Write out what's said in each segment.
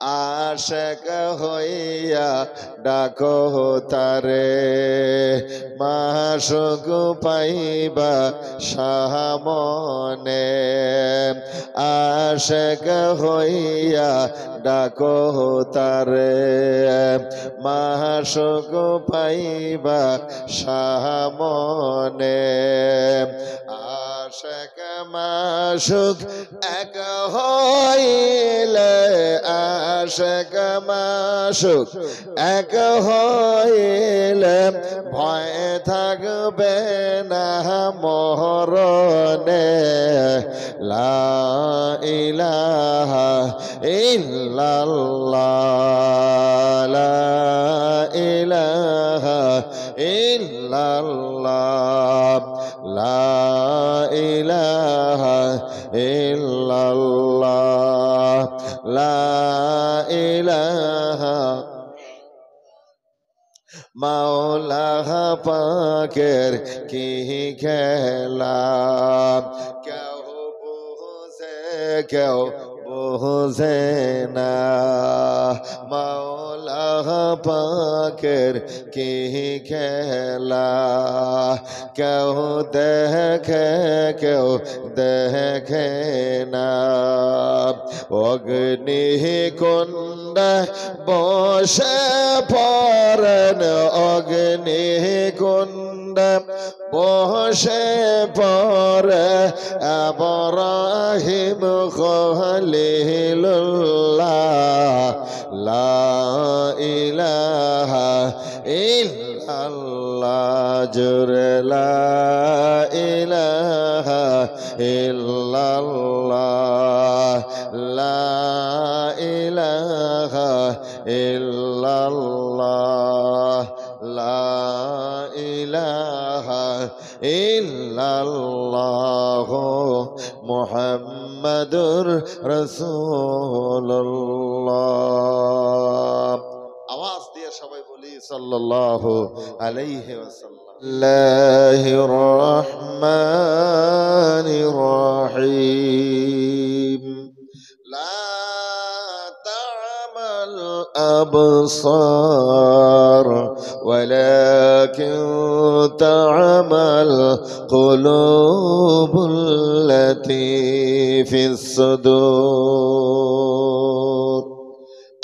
আশিক হইয়া ডাকো তারে, মাশুক পাইবা সামনে। আশিক হইয়া ডাকো তারে, মাশুক পাইবা সামনে। আশিক মাশুক এক হইলে, আশিক মাশুক এক হইলে ভয় থাকবে না মরণে। লা ইলাহা ইল্লাল্লাহ, লা ইলাহা ইল্লাল্লাহ, লা ইলাহা ইল্লাল্লাহ, লা ইলাহা। মাওলা পাকের কি খেলা, কেউ বুঝে কেউ বুঝে না। মাওলা পাকের কি খেলা, কেউ দেখে কেউ দেখে না। অগ্নি কুণ্ড বসে পড়েন, অগ্নি কুণ্ড বসে পড়ে ইব্রাহিম খলিলুল্লাহ। লা ইলাহা ইল্লাল্লাহ, জোরে লা ইলাহা ইল্লাল্লাহ, লা ইলাহা ইল্লাল্লাহ, লা ইলাহা ইল্লাল্লাহ, মুহাম্মাদুর রাসূলুল্লাহ। আওয়াজ দিয়ে সবাই বলি সাল্লাল্লাহু আলাইহি ওয়াসাল্লাম। বিসমিল্লাহির রহমানির রহিম। লা তা'মাল আবসার ওয়ালাকিন তা'মাল কুলুবুল্লাতী ফিস সুদূর।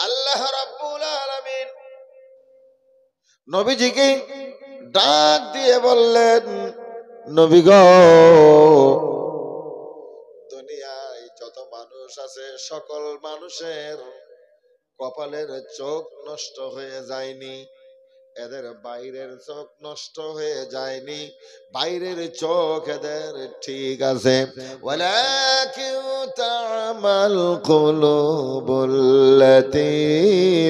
আল্লাহ রাব্বুল আলামিন নবীজিকে ডাক দিয়ে বললেন, নবী গো, দুনিয়ায় যত মানুষ আছে সকল মানুষের কপালের চোখ নষ্ট হয়ে যায়নি, এদের বাইরের চোখ নষ্ট হয়ে যায়নি, বাইরের চোখ এদের ঠিক আছে। ওয়ালাকিন তা'মাল কুলুবুল্লাতী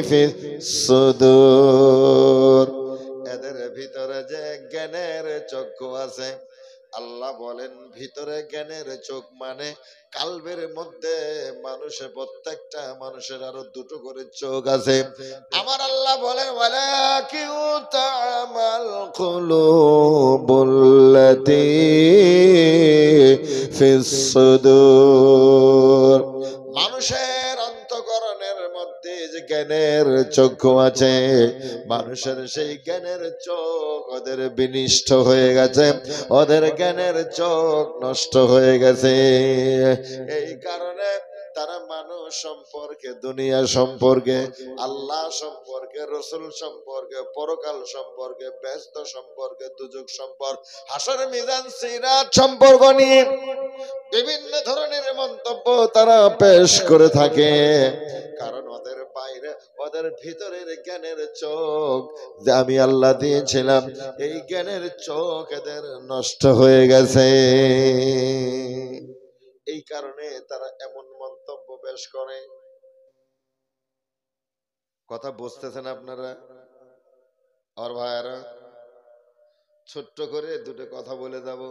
ফিস সুদূর, এদের ভিতরে যে জ্ঞানের চক্ষু আছে, আল্লাহ বলেন ভিতরে জ্ঞানের চোখ মানে কালবের মধ্যে মানুষের প্রত্যেকটা মানুষের আরো দুটো করে চোখ আছে। আমার আল্লাহ বলেন ওয়ালাকিন তা'মাল কুলুবুল্লাতী ফিস সুদূর, মানুষের অন্তঃকরণের মধ্যে যে জ্ঞানের চক্ষু আছে, মানুষের সেই জ্ঞানের চোখ ওদের বিনিষ্ট হয়ে গেছে, ওদের জ্ঞানের চোখ নষ্ট হয়ে গেছে। এই কারণে তারা মানুষ সম্পর্কে, দুনিয়া সম্পর্কে, আল্লাহ সম্পর্কে, রসুল সম্পর্কে, পরকাল সম্পর্কে, ব্যস্ত সম্পর্কে, দুজক সম্পর্কে, হাসর মিজান সিরাত সম্পর্ক নিয়ে বিভিন্ন ধরনের মন্তব্য তারা পেশ করে থাকে। কারণ ওদের বাইরে, ওদের ভিতরের জ্ঞানের চোখ যে আমি আল্লাহ দিয়েছিলাম, এই জ্ঞানের চোখ এদের নষ্ট হয়ে গেছে। এই কারণে তারা এমন মন্তব্য পেশ করে। কথা বুঝতেছেন আপনারা? আর ভাইয়ারা, ছোট্ট করে দুটো কথা বলে যাব,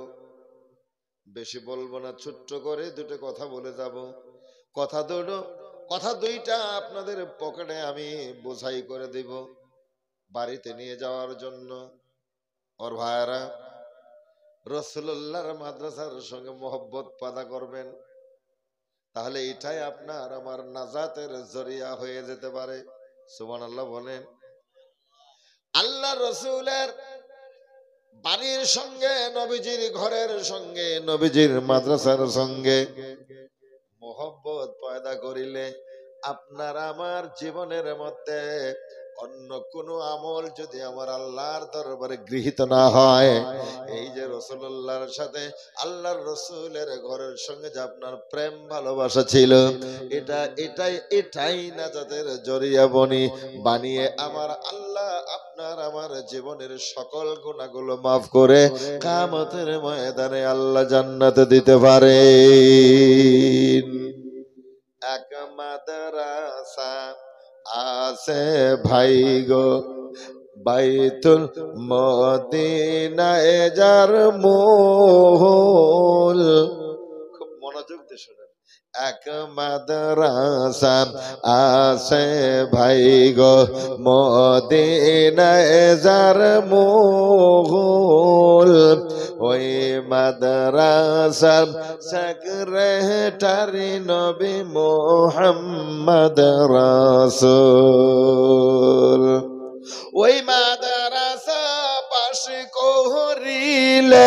বেশি বলবো না, ছোট্ট করে দুটো কথা বলে যাব। কথা দুইটা আপনাদের পকেটে আমি বোঝাই করে দিব বাড়িতে নিয়ে যাওয়ার জন্য। ওর ভাইয়ারা, রাসূলুল্লাহর মাদ্রাসার সঙ্গে মহব্বত পাদা করবেন, তাহলে এটাই আপনার আমার নাজাতের জরিয়া হয়ে যেতে পারে। সুবহানাল্লাহ বলেন। আল্লাহ রসুলের বাড়ির সঙ্গে, নবীজির ঘরের সঙ্গে, নবীজির মাদ্রাসার সঙ্গে মোহব্বত পয়দা করিলে আপনার আমার জীবনের মধ্যে অন্য কোনো আমল যদি আমার আল্লাহর দরবারে গৃহীত না হয়, এই যে রাসূলুল্লাহর সাথে আল্লাহর রসুলের ঘরের সঙ্গে যে আপনার প্রেম ভালোবাসা ছিল, এটাই নাজাতের জরিয়া বানিয়ে আমার আল্লাহ আপনার আমার জীবনের সকল গুনাহগুলো মাফ করে কিয়ামতের ময়দানে আল্লাহ জান্নাতে দিতে পারে। এক মাদ্রাসা আছে ভাই গো, বাইতুল মদিনায় যার মূল। খুব মনোযোগ দিয়ে শুনেন। এক মাদ্রাসা আছে ভাই গো, মদিনায় যার মূল, ওই মাদ্রাসার সেক্রেটারি নবী মুহাম্মদ রাসূল। ওই মাদ্রাসা পাশ করিলে,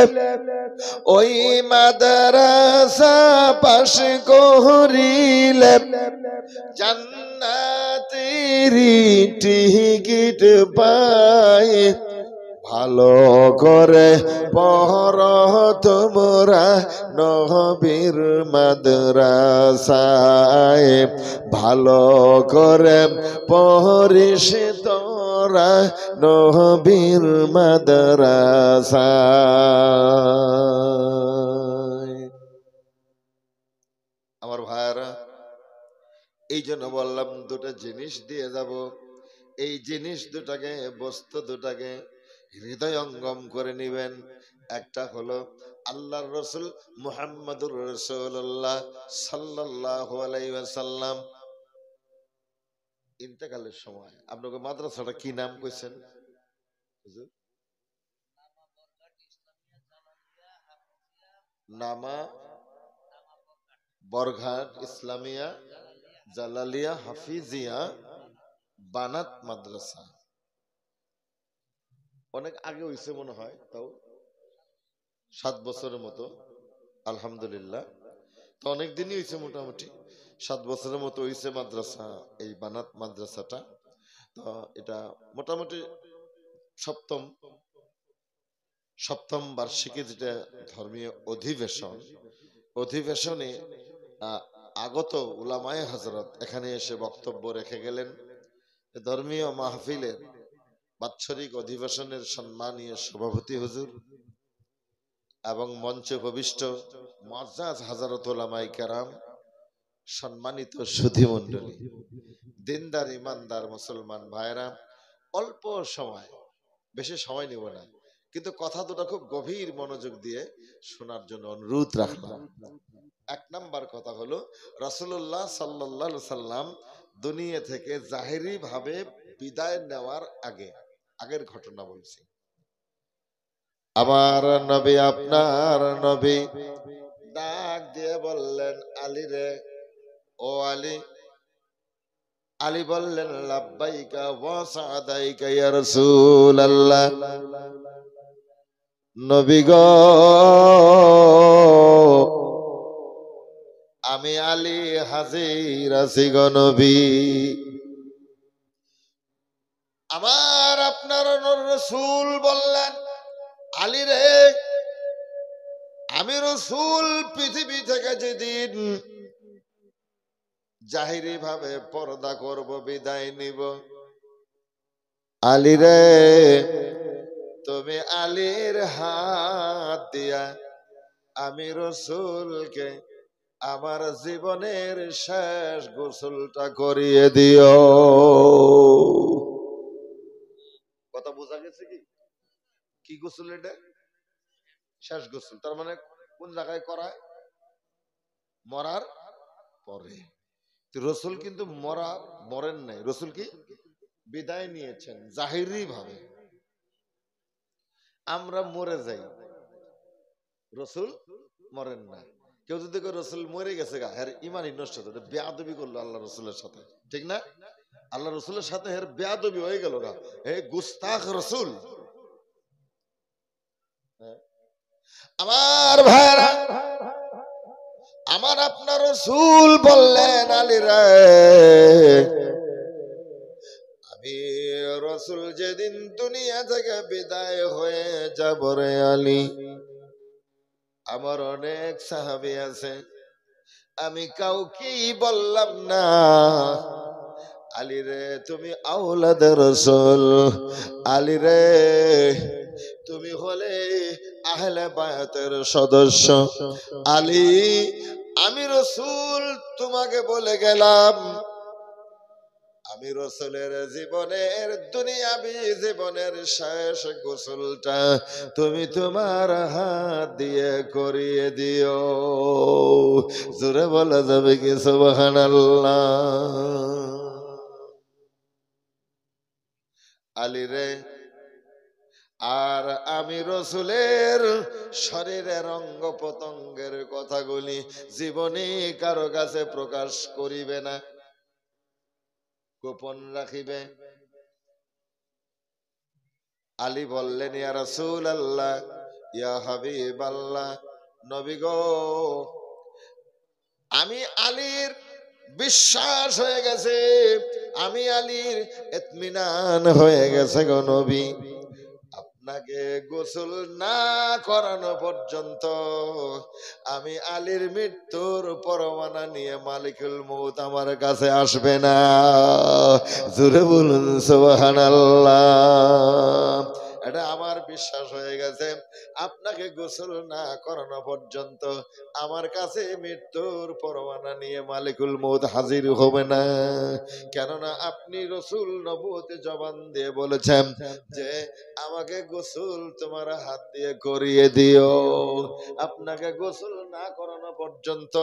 ওই মাদ্রাসা পাশ করিলে জান্নাতের টিকিট পায়। ভালো করে পড়ো তোমরা নবীর মাদ্রাসায়, ভালো করে পড়িস তোরা নবীর মাদ্রাসায়। আমার ভাইরা, এই জন্য বললাম দুটো জিনিস দিয়ে যাব। এই জিনিস দুটাকে, বস্তু দুটাকে হৃদয়ঙ্গম করে নিবেন। একটা হলো আল্লাহর রসুল মুহাম্মদুর রাসূলুল্লাহ সাল্লাল্লাহু আলাইহি ওয়াসাল্লাম ইন্তেকালের সময় আপনাকে মাদ্রাসাটা কি নাম কইছেন হুজুর? নামা বরঘাট ইসলামিয়া জালালিয়া হাফিজিয়া বানাত মাদ্রাসা। অনেক আগে হইছে মনে হয়, তাও 7 বছরের মতো। আলহামদুলিল্লাহ, তো অনেক দিনই হয়েছে, মোটামুটি 7 বছরের মতো হয়েছে মাদ্রাসা, এই বানাত মাদ্রাসাটা। তো এটা মোটামুটি সপ্তম বার্ষিকী যেটা ধর্মীয় অধিবেশনে আগত উলামায়ে হযরত এখানে এসে বক্তব্য রেখে গেলেন। ধর্মীয় মাহফিলের বাৎসরিক অধিবেশনের সম্মানীয় সভাপতি হুজুর এবং মঞ্চে উপবিষ্ট মুআজ্জাজ হযরত উলামায়ে কেরাম, সম্মানিত সুধী মণ্ডলী, দিনদার ইমানদার মুসলমান ভাইরা, অল্প সময়, বেশি সময় নিব না, কিন্তু কথা দুটো খুব গভীর মনোযোগ দিয়ে শোনার জন্য অনুরোধ রাখলাম। 1 নাম্বার কথা হলো, রাসূলুল্লাহ সাল্লাল্লাহু আলাইহি সাল্লাম দুনিয়া থেকে জাহেরি ভাবে বিদায় নেওয়ার আগের ঘটনা বলছি। আমার নবী, আপনার নবী ডাক দিয়ে বললেন, আলী রে, ও আলী। আলী বললেন, লাব্বাইকা ওয়া সাদাইকা ইয়া রাসূলুল্লাহ। নবী গো, আমি আলী হাজির আছি গো নবী। আমার আপনার রাসূল বললেন, আলী রে, আমি রাসূল পৃথিবী থেকে যেদিন জাহিরি ভাবে পর্দা করব, বিদায় নিব, আলী রে, তুমি আলীর হাত দিয়া আমি রাসূলকে আমার জীবনের শেষ গোসলটা করিয়ে দিও। কথা বোঝা গেছে কি? কি গোসল এটা? শেষ গোসল। তার মানে কোন জায়গায় করায়? মরার পরে। রাসূল কিন্তু মরেন নাই, রাসূল কি বিদায় নিয়েছেন জাহিরি ভাবে। আমরা মরে যাই, রাসূল মরেন না। কেউ যদি রসুল মরে গেছে গা হ্যার ইমানই নষ্ট হতো, বেয়াদবি করলো আল্লাহ রসুলের সাথে, ঠিক না? আল্লাহ রসুলের সাথে হের বেয়াদবি হয়ে গেল গা, হে গুস্তাখ রসুল। আমার ভাইরা, আমার আপনার রসুল বললেন আলী রে, আমি রসুল যেদিন দুনিয়া থেকে বিদায় হয়ে যাব রে আলী, আমার অনেক সাহাবী আছে, আমি কাউকেই বললাম না আলী রে তুমি আওলাদ রসুল, আলী রে তুমি হলে আহলে বায়াতের সদস্য, আলী আমি রসুল তোমাকে বলে গেলাম, আমি রসুলের জীবনের দুনিয়াবি জীবনের শেষ গোসলটা তুমি তোমার হাত দিয়ে করিয়ে দিও। জোরে বলা যাবে কি সুবহানাল্লাহ? আলী রে, আর আমি রসুলের শরীরের অঙ্গ প্রত্যঙ্গের কথাগুলি জীবনে কারো কাছে প্রকাশ করিবে না, গোপন রাখিবে। আলী বললেন ইয়া রাসূলুল্লাহ, ইয়া হাবিবাল্লাহ, নবী গো আমি আলীর বিশ্বাস হয়ে গেছে, আমি আলীর ইতমিনান হয়ে গেছে গো নবী, আপনাকে গোসল না করানো পর্যন্ত আমি আলীর মৃত্যুর পরমানা নিয়ে মালিকুল মউত আমার কাছে আসবে না। জোরে বলুন সুবহানাল্লাহ। এটা আমার বিশ্বাস হয়ে গেছে, আপনাকে গোসল না করানো পর্যন্ত আমার কাছে মৃত্যুর পরমানা নিয়ে মালিকুল মউত হাজির হবে না। কেননা আপনি রসুল নবুয়তে জবান দিয়ে বলেছেন যে আমাকে গোসল তোমার হাত দিয়ে করিয়ে দিও, আপনাকে গোসল না করানো পর্যন্ত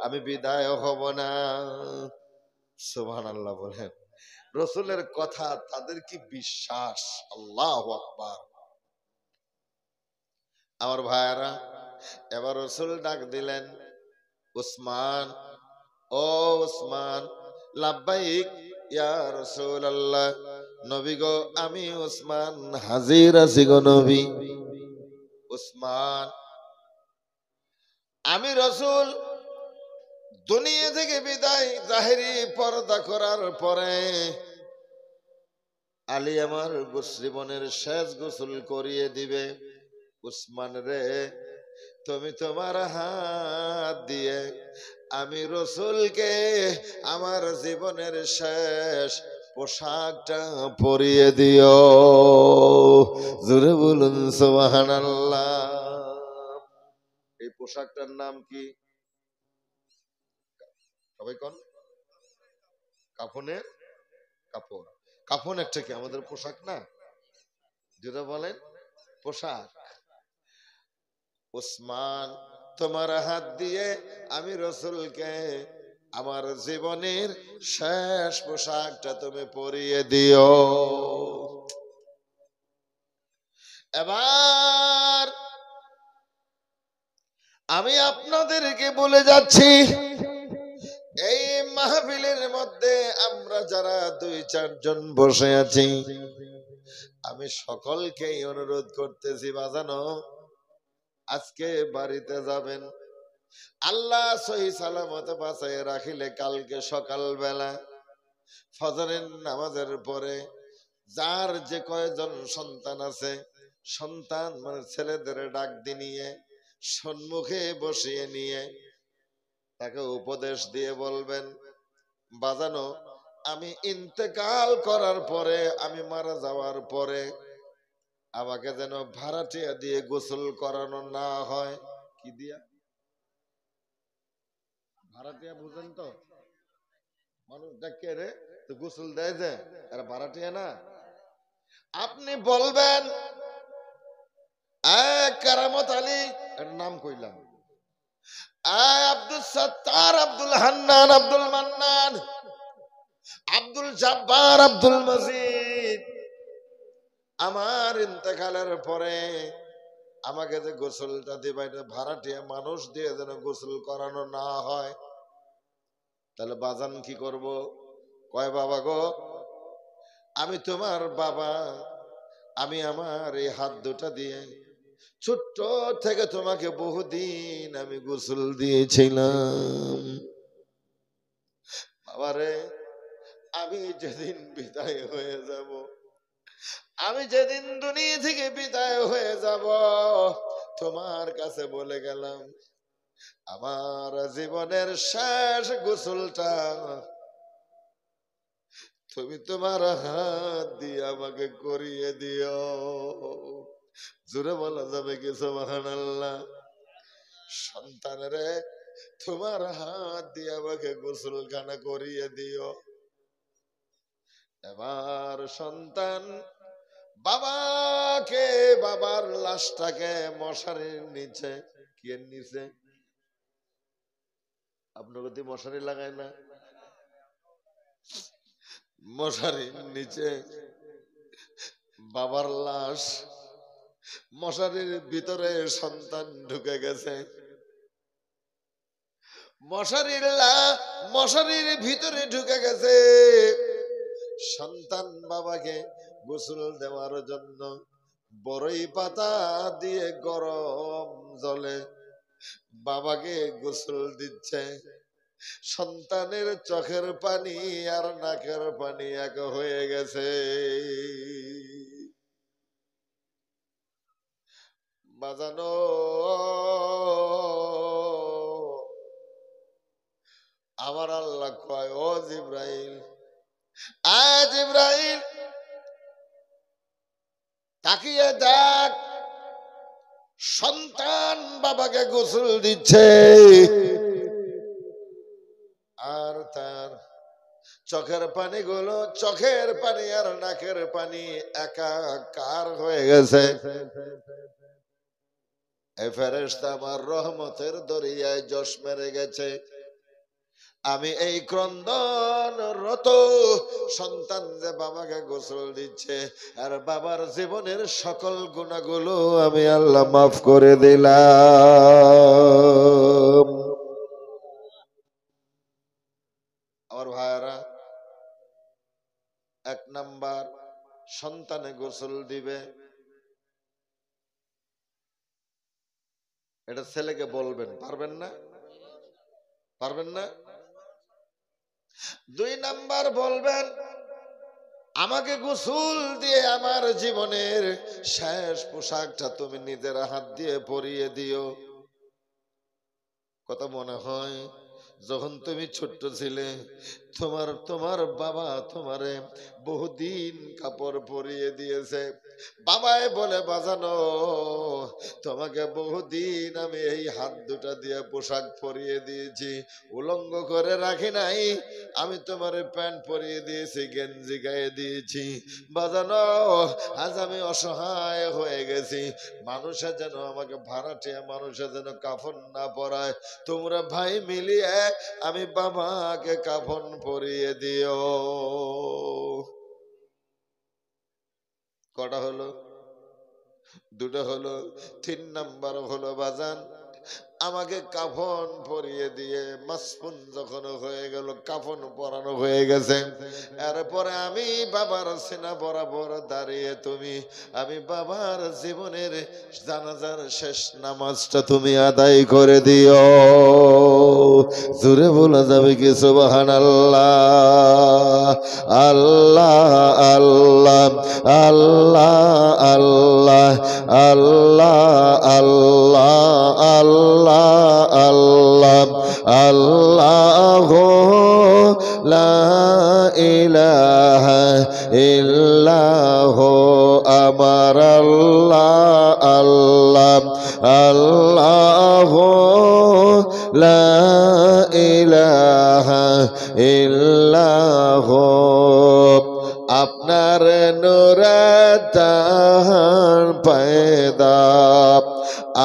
আমি বিদায় হব না। সুবহানাল্লাহ বলেন। রসুলের কথা তাদের কি বিশ্বাস! আল্লাহু আকবার। আমার ভাইয়ারা, এবার রসুল ডাক দিলেন উসমান, ও উসমান। লাব্বাইক ইয়া রাসূলুল্লাহ, নবী গো আমি উসমান হাজির আছি গো নবী। উসমান, আমি রসুল দুনিয়া থেকে বিদায় জাহেরি পর্দা করার পরে আলী আমার জীবনের শেষ গোসল করিয়ে দিবে। উসমান রে, তুমি তোমার হাত দিয়ে আমি রসুলকে আমার জীবনের শেষ পোশাকটা পরিয়ে দিও। জোরে বলুন সুবহানাল্লাহ। এই পোশাকটার নাম কি? সবাই কোন? কাফনের কাপড়। কাফন একটা কি আমাদের পোশাক না? যেটা বলেন পোশাক। উসমান, তোমার হাত দিয়ে আমি রসুলকে আমার জীবনের শেষ পোশাকটা তুমি পরিয়ে দিও। এবার আমি আপনাদেরকে বলে যাচ্ছি, এই মাহফিলের মধ্যে আমরা যারা 2-4 জন বসে আছি, আমি সকলকেই অনুরোধ করতেছি বাজানো, আজকে বাড়িতে যাবেন, আল্লাহ সহি সালামতে বাঁচায় রাখিলে কালকে সকালবেলা ফজরের নামাজের পরে যার যে কয়জন সন্তান আছে, সন্তান মানে ছেলেদের ডাক দিয়ে নিয়ে সম্মুখে বসিয়ে নিয়ে তাকে উপদেশ দিয়ে বলবেন, বাজানো আমি ইন্তেকাল করার পরে, আমি মারা যাওয়ার পরে আমাকে যেন ভাড়াটিয়া দিয়ে গোসল করানো না হয়। কি দিয়া? ভাড়াটিয়া বুঝেন তো? মানুষ ডাকে রে তো গোসল দেয় যে, এরা ভাড়াটিয়া না। আপনি বলবেন কারামত আলী, এর নাম কইলাম, আব্দুল সত্তার, আব্দুল হান্নান, আব্দুল মান্নান, আব্দুল জব্বার, আব্দুল মজিদ, আমার ইন্তেকালের পরে আমাকে যে গোসলটা দিবা এটা ভাড়াটিয়া মানুষ দিয়ে যেন গোসল করানো না হয়। তাহলে বাজান কি করব? কয় বাবা গো, আমি তোমার বাবা, আমি আমার এই হাত দুটা দিয়ে ছোট্ট থেকে তোমাকে বহুদিন আমি গোসল দিয়েছিলাম। বাবারে, আমি যেদিন বিদায় হয়ে যাব, আমি যেদিন দুনিয়া থেকে বিদায় হয়ে যাব, তোমার কাছে বলে গেলাম আমার জীবনের শেষ গোসলটা তুমি তোমার হাত দিয়ে আমাকে করিয়ে দিও। জোরে বলা যাবে কি সুবহানাল্লাহ? সন্তানেরে তোমার হাত দিয়ে আমাকে গোসলখানা করিয়ে দিও। এবার সন্তান বাবাকে, বাবার লাশটাকে মশারির নিচে, কি নিচে? আপনার যদি মশারি লাগায় না, মশারির নিচে বাবার লাশ, মশারির ভিতরে সন্তান ঢুকে গেছে। মশারির ভিতরে ঢুকে গেছে। সন্তান বাবাকে গোসল দেওয়ার জন্য বড়ই পাতা দিয়ে গরম জলে বাবাকে গোসল দিচ্ছে। সন্তানের চোখের পানি আর নাকের পানি এক হয়ে গেছে। বাজানো, আমার আল্লাহ কয়, ও জিব্রাইল, আজ জিব্রাইল তাকিয়ে দেখ, সন্তান বাবাকে গোসল দিচ্ছে আর তার চোখের পানিগুলো, চোখের পানি আর নাকের পানি একাকার হয়ে গেছে। এই ফেরেশতা আমার রহমতের দরিয়ায় জশ মেরে গেছে। আমি এই ক্রন্দনরত সন্তান যে বাবাকে গোসল দিচ্ছে আর বাবার জীবনের সকল গুনাহগুলো আমি আল্লাহ মাফ করে দিলাম। আমার ভাইরা, এক নাম্বার সন্তানে গোসল দিবে, এটা ছেলেকে বলবেন, পারবেন না? পারবেন না? 2 নাম্বার বলবেন আমাকে গোসল দিয়ে আমার জীবনের শেষ পোশাকটা তুমি নিজের হাত দিয়ে পরিয়ে দিও। কথা মনে হয় যখন তুমি ছোট্ট ছিলে তোমার বাবা তোমারে বহুদিন কাপড় পরিয়ে দিয়েছে। বাবাই বলে, বাজানো তোমাকে বহুদিন আমি এই হাত দুটা দিয়ে পোশাক পরিয়ে দিয়েছি, উলঙ্গ করে রাখি নাই। আমি তোমার প্যান্ট পরিয়ে দিয়েছি, গেঞ্জি গায়ে দিয়েছি। বাজানো, আজ আমি অসহায় হয়ে গেছি, মানুষে যেন আমাকে ভাড়াটিয়া মানুষে যেন কাফন না পরায়, তোমরা ভাই মিলিয়ে আমি বাবাকে কাফন পরিয়ে দিও। কটা হলো? 2টা হলো। 3 নাম্বার হলো বাজান আমাকে কাফন পরিয়ে দিয়ে মাসফুন যখন হয়ে গেল, কাফন পরানো হয়ে গেছে, এরপরে আমি বাবার সিনা বরাবর দাঁড়িয়ে আমি বাবার জীবনের জানাজার শেষ নামাজটা তুমি আদায় করে দিও। জোরে বলা যাবে কি সুবহানাল্লাহ? আল্লাহ আল্লাহ আল্লাহ আল্লাহ আল্লাহ আল্লাহ আল্লাহ আল্লাহ আল্লাহ লা ইলাহা ইল্লাহ আমার আল্লাহ আল্লাহ আল্লাহ লা ইলাহা ইল্লাহ। আপনার নূরে তাহার পয়দা,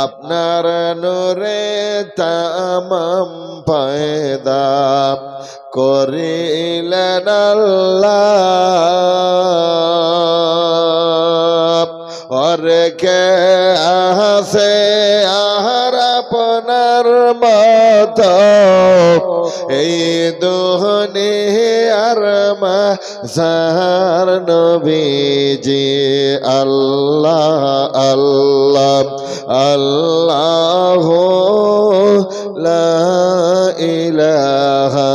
আপনার নূরে তামাম পয়দা করিলেন আল্লাহ। ওরে কে আছে আর আপনার মতো এই দুনিয়ার মাঝার নবীজি আল্লাহ আল্লাহ আল্লাহ লা ইলাহা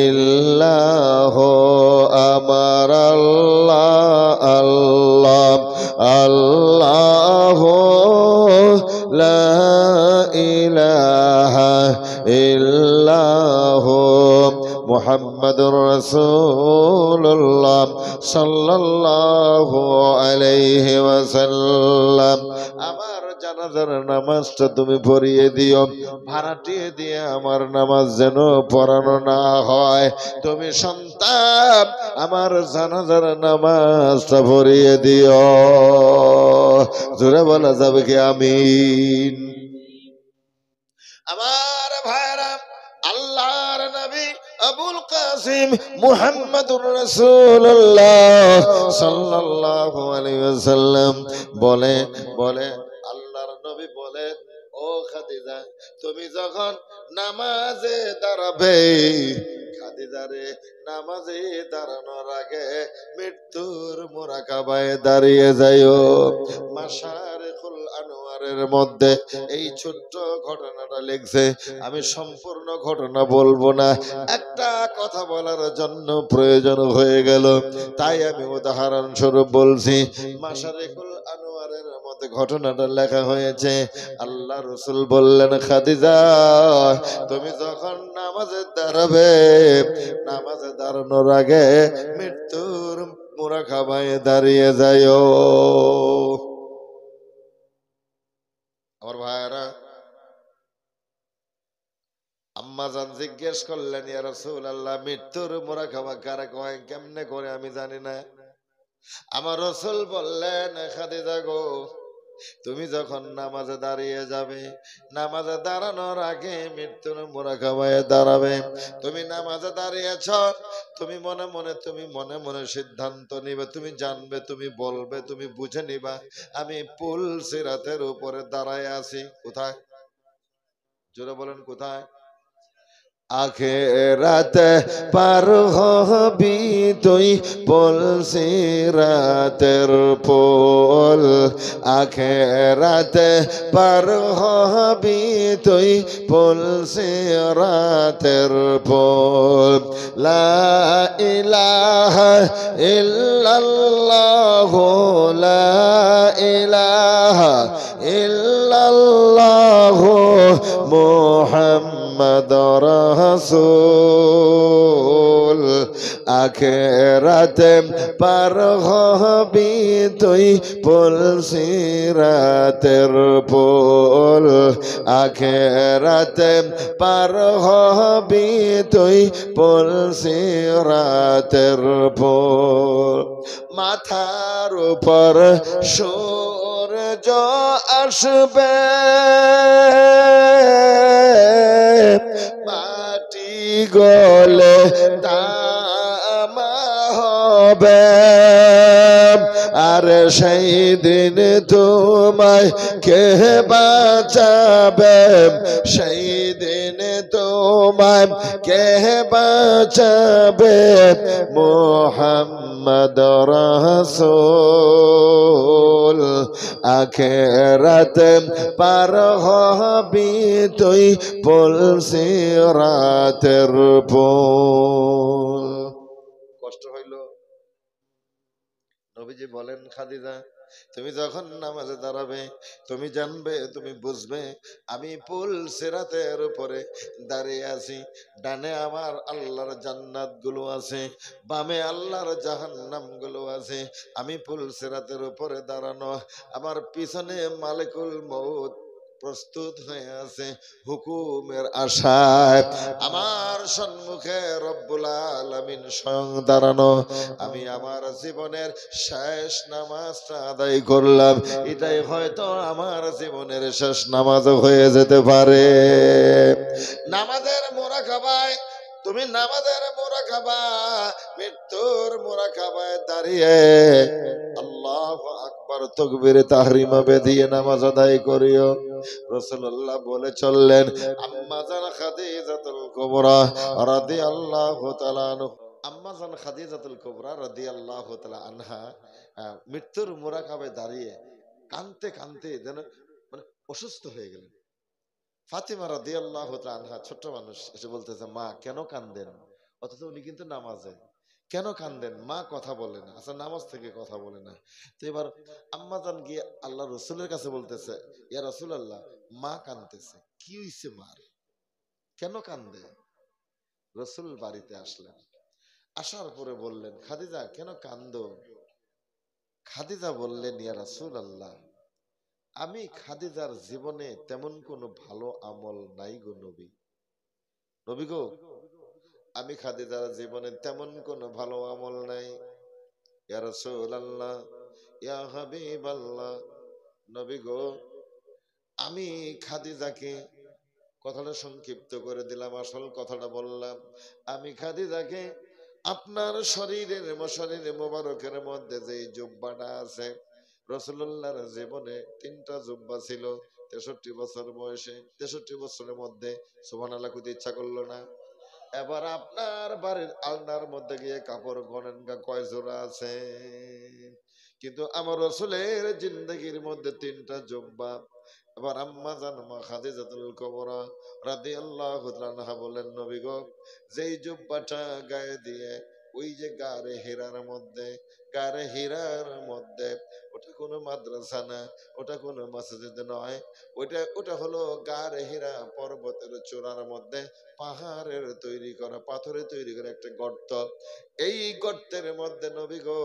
ইল্লাহ আমার আল্লাহ আল্লাহ আল্লাহ লা ইলাহা ইল্লাহ মুহাম্মাদুর রাসূলুল্লাহ সাল্লাল্লাহু আলাইহি ওয়াসাল্লাম। আমার জানাজার নামাজটা তুমি পড়িয়ে দিও, ভাড়াটিয়ে দিয়ে আমার নামাজ যেন পড়ানো না হয়। তুমি সন্তান আমার জানাজার নামাজটা পড়িয়ে দিও। জোরে বলা যাবে কি আমিন? আমার ভাইরা, আল্লাহর নবী আবুল কাসিম মুহাম্মদুর রাসূলুল্লাহ সাল্লাল্লাহু আলাইহি ওয়াসাল্লাম বলে আল্লাহর নবী বলেন, ও খাদিজা তুমি যখন নামাজে দাঁড়াবে, খাদিজা রে নামাজে দাঁড়ানোর আগে মৃত্যুর মুরাকাবায় দাঁড়িয়ে যাইও। মাশারিকুল আনোয়ারের মধ্যে এই ছোট্ট ঘটনাটা লিখছে। আমি সম্পূর্ণ ঘটনা বলবো না, একটা কথা বলার জন্য প্রয়োজন হয়ে গেল, তাই আমি উদাহরণ স্বরূপ বলছি। মাশারিকুল আনোয়ারের মধ্যে ঘটনাটা লেখা হয়েছে। আল্লাহ রাসূল বললেন, খাদিজা তুমি যখন নামাজে দাঁড়াবে, নামাজে দাঁড়ানোর আগে মৃত্যুর মুরাকাবায় দাঁড়িয়ে যাইও। আমার ভাইরা, আম্মাজান জিজ্ঞেস করলেন, ইয়া রাসূলুল্লাহ মৃত্যুর মুরাকাবা কারে কয়, কেমনে করে আমি জানি না। আমার রাসূল বললেন, খাদিজা গো তুমি যখন নামাজে দাঁড়িয়ে যাবে, নামাজে দাঁড়ানোর আগে মৃত্যুর মুরাকাবায় দাঁড়াবে। তুমি নামাজে দাঁড়িয়েছ, তুমি মনে মনে সিদ্ধান্ত নিবে, তুমি জানবে, তুমি বলবে, তুমি বুঝে নিবা আমি পুল সিরাতের উপরে দাঁড়ায় আছি। কোথায়? জোরে বলেন কোথায়? আখেরাতে পার হবি তুই পুল সিরাতের পুল, আখেরাতে পার হবি তুই পুল সিরাতের পুল। লা ইলাহা ইল্লাল্লাহ লা ইলাহা ইল্লাল্লাহ মুহাম্মাদুর রাসূল। আখেরাতে পার হবি তুই পুল সিরাতের পুল, আখেরাতে পার হবি তুই পুল সিরাতের পুল। মাথার উপর সূর্য আসবে, মাটি গলে তামা হবে, আর সেই দিন তোমায় কে বাঁচাবে, সেই দিন তোমায় কে বাঁচাবে, মুহাম্মাদুর রাসূল। আখেরাতে পার হবি তুই পুল সিরাতের পুল। কষ্ট হইল? নবীজি বলেন, খাদিজা তুমি যখন নামাজে দাঁড়াবে, তুমি জানবে, তুমি বুঝবে আমি পুল সিরাতের উপরে দাঁড়িয়ে আছি। ডানে আমার আল্লাহর জান্নাত গুলো আছে, বামে আল্লাহর জাহান্নাম গুলো আছে। আমি পুল সিরাতের উপরে দাঁড়ানো, আমার পিছনে মালিকুল মউত প্রস্তুত হয়ে আছে হুকুমের আশায়। আমার সম্মুখে রব্বুল আলামিন স্বয়ং দাঁড়ানো। আমি আমার জীবনের শেষ নামাজটা আদায় করলাম, এটাই হয়তো আমার জীবনের শেষ নামাজ হয়ে যেতে পারে। নামাজের মুরাকাবায়, তুমি নামাজের মুরাকাবা, মৃত্যুর মুরাকাবায় দাঁড়িয়ে আল্লাহ আল্লাহু আকবার তাকবীরে তাহরিমা বেঁধিয়ে নামাজ আদায় করিও। রাসূলুল্লাহ বলে চললেন। আম্মা জান খাদিজাতুল কুবরা রাদিয়াল্লাহু তাআলা আনহা, আম্মা জান খাদিজাতুল কুবরা রাদিয়াল্লাহু তাআলা আনহা মৃত্যুর মুরাকাবে দাঁড়িয়ে কাঁদতে কাঁদতে যেন মানে অসুস্থ হয়ে গেলেন। ফাতিমা রাদিয়াল্লাহু তাআলা আনহা, ছোট্ট মানুষ, এসে বলতেছে, মা কেন কাঁদেন? অথচ উনি কিন্তু নামাজে। কেন কাঁদেন? মা কথা বলে না, আচ্ছা নামাজ থেকে কথা বলে না। তো এবার আম্মাজান গিয়ে আল্লাহ রসুলের কাছে বলতেছে, ইয়া রাসূলুল্লাহ, মা কাঁদতেছে, কি হইছে মার, কেন কান্দে? রসুল বাড়িতে আসলেন, আসার পরে বললেন, খাদিজা কেন কান্দো? খাদিজা বললেন, ইয়া রাসূলুল্লাহ, আমি খাদিজার জীবনে তেমন কোনো ভালো আমল নাই গো নবী। নবী গো, আমি খাদিজার জীবনে তেমন কোনো ভালো আমল নাই। ইয়া রাসূলুল্লাহ, ইয়া হাবিবাল্লাহ, নবী গো, আমি খাদিজাকে, কথাটা সংক্ষিপ্ত করে দিলাম, আসল কথাটা বললাম। আমি খাদিজাকে আপনার শরীরের মোবারকের মধ্যে যে জুব্বাটা আছে, রাসূলুল্লাহর জীবনে 3টা জুব্বা ছিল। 63 বছর বয়সে, 63 বছরের মধ্যে সুবহানাল্লাহ কইতে ইচ্ছা করলো না। এবার আপনার বাড়ির আলনার মধ্যে গিয়ে কাপড় গনেন কয় জোড়া আছে। কিন্তু আমার রাসূলের জিন্দেগির মধ্যে 3টা জুব্বা। এবার আম্মা জান মা খাদিজাতুল কুবরা রাদিয়াল্লাহু তাআলা আনহা বলেন, নবী গো, যেই জুব্বাটা গায়ে দিয়ে ওই যে গারে হীরার মধ্যে, ওটা কোনো মাদ্রাসা না, ওটা কোনো মসজিদ নয়, ওটা হলো গারে হীরা পর্বতের চূড়ার মধ্যে পাহাড়ের তৈরি করা, পাথরে তৈরি করা একটা গর্ত। এই গর্তের মধ্যে নবী গো,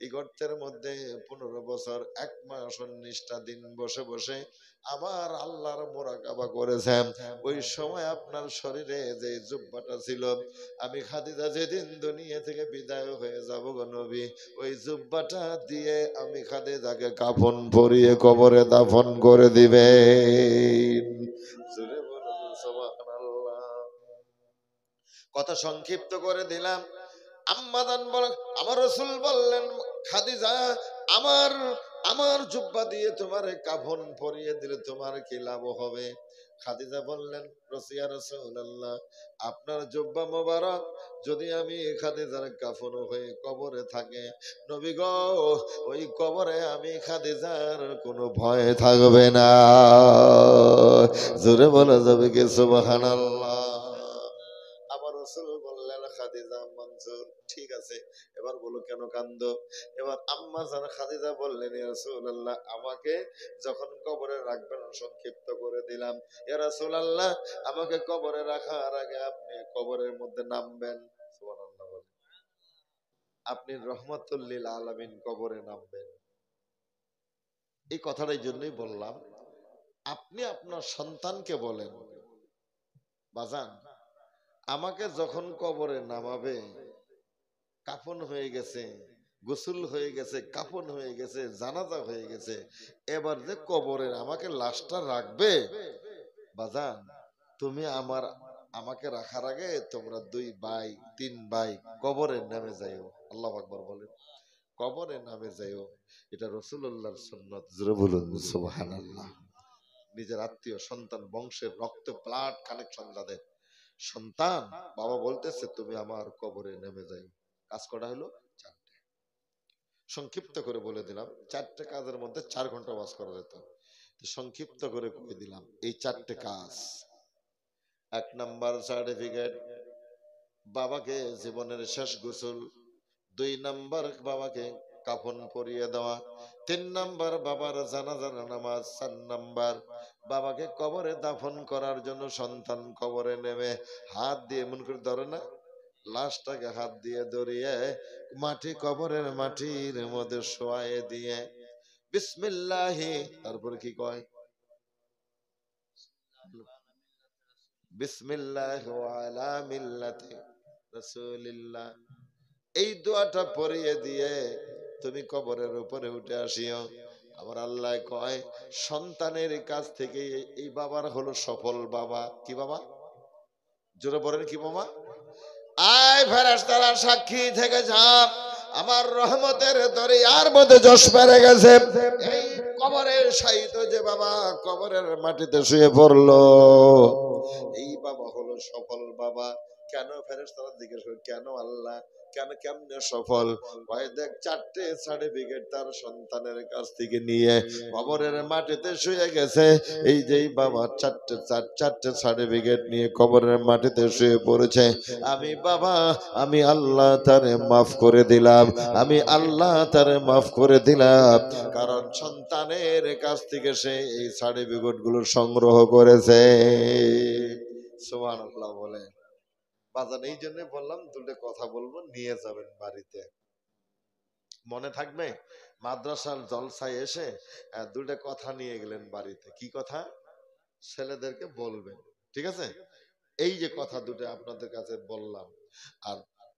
এই গর্তের মধ্যে 15 বছর 1 মাস 19টা দিন বসে বসে আবার আল্লাহর মুরাকাবা করেছেন। ওই সময় আপনার শরীরে যে জুব্বাটা ছিল, আমি খাদিজা যেদিন দুনিয়া থেকে বিদায় হয়ে যাব গো নবী, ওই জুব্বাটা দিয়ে আমি খাদিজাকে কাফন পরিয়ে কবরে দাফন করে দিবেন। জোরে বলুন সুবহানাল্লাহ। কথা সংক্ষিপ্ত করে দিলাম। আম্মাদান বলেন, আমার রাসূল বললেন, খাদিজা, আমার আমার জুব্বা দিয়ে তোমার কাফন পরিয়ে দিলে তোমার কি লাভ হবে? খাদিজা বললেন, ইয়া রাসূলুল্লাহ, আপনার জুব্বা মোবারক যদি আমি খাদিজার কাফন হয়ে কবরে থাকে, নবী গো, ওই কবরে আমি খাদিজার কোনো ভয় থাকবে না। জোরে বলা যাবে কি সুবহানাল্লাহ। আবার রাসূল বললেন, খাদিজা মঞ্জুর, ঠিক আছে, এবার বলো কেন কান্দো? এবার আম্মা জান খাদিজা বললেন, ইয়া রাসূলুল্লাহ, আমাকে যখন কবরে রাখবেন, সংক্ষিপ্ত করে দিলাম, ইয়া রাসূলুল্লাহ, আমাকে কবরে রাখার আগে আপনি কবরের মধ্যে নামবেন। সুবহানাল্লাহ বলেন। আপনি রহমাতুল লিল আলামিন কবরে নামবেন। এই কথাটাই জন্যই বললাম, আপনি আপনার সন্তানকে বলেন, বাজান, আমাকে যখন কবরে নামাবে, কাফন হয়ে গেছে, গোসল হয়ে গেছে, কাফন হয়ে গেছে, জানাজা হয়ে গেছে, এবার যে কবরে আমাকে লাশটা রাখবে, বাজান, তুমি আমাকে রাখার আগে তোমরা 2 ভাই 3 ভাই কবরে নেমে যাইও। আল্লাহু আকবার বলেন। কবরে নামে যাইও, এটা রাসূলুল্লাহর সুন্নাত। জোরে বলুন সুবহানাল্লাহ। নিজের আত্মীয় সন্তান, বংশের রক্ত ব্লাড কানেকশন যাদের সন্তান, বাবা বলতেছে তুমি আমার কবরে নেমে যাই। কাজ করা হলো 4টে। সংক্ষিপ্ত করে বলে দিলাম, 4টে কাজের মধ্যে 4 ঘন্টা ওয়াজ করা যেত, সংক্ষিপ্ত করে কয়ে দিলাম এই 4টে কাজ। 1 নাম্বার সার্টিফিকেট, বাবাকে জীবনের শেষ গোসল। 2 নাম্বার বাবাকে কাফন পরিয়ে দেওয়া। 3 নাম্বার বাবার জানাজার নামাজ। 4 নাম্বার বাবাকে কবরে দাফন করার জন্য সন্তান কবরে নেমে হাত দিয়ে এমন করে ধরে না, লাশটাকে হাত দিয়ে ধরিয়ে মাটি, কবরের মাটির মধ্যে শোয়ায়ে দিয়ে বিসমিল্লাহি, তারপরে কি কয়, বিসমিল্লাহি ওয়া আলা মিল্লাতি রাসূলিল্লাহ, এই দোয়াটা পড়িয়ে দিয়ে তুমি কবরের উপরে উঠে আসিও। আবার আল্লাহ কয়, সন্তানের কাছ থেকে এই বাবার হলো সফল বাবা। কি বাবা? জোরে বলেন কি বাবা? আয় ফেরেশতারা সাক্ষী থেকে যা, আমার রহমতের দরিয়ার মধ্যে যশ পেরে গেছে। এই কবরে শায়িত যে বাবা কবরের মাটিতে শুয়ে পড়লো, এই বাবা হলো সফল বাবা। কেন? ফেরেশতারা জিজ্ঞেস করে, কেন আল্লাহ, কেন, কেমনে সফল? ভাই দেখ, 4টে সার্টিফিকেট তার সন্তানের কাছ থেকে নিয়ে কবরের মাটিতে শুয়ে গেছে। এই যে বাবা 4টে সার্টিফিকেট নিয়ে কবরের মাটিতে শুয়ে পড়েছে। আমি বাবা, আমি আল্লাহ তারে মাফ করে দিলাম, আমি আল্লাহ তারে মাফ করে দিলাম, কারণ সন্তানের কাছ থেকে সে এই সার্টিফিকেট গুলো সংগ্রহ করেছে। সুবহানাল্লাহ বলে। বাজান এই জন্য বললাম দুটো কথা বলবো, নিয়ে যাবেন বাড়িতে, মনে থাকবে। মাদ্রাসার জলসায় এসে দুটো কথা নিয়ে গেলেন বাড়িতে। কি কথা? ছেলেদেরকে বলবেন, ঠিক আছে? এই যে কথা দুটো আপনাদের কাছে বললাম, আর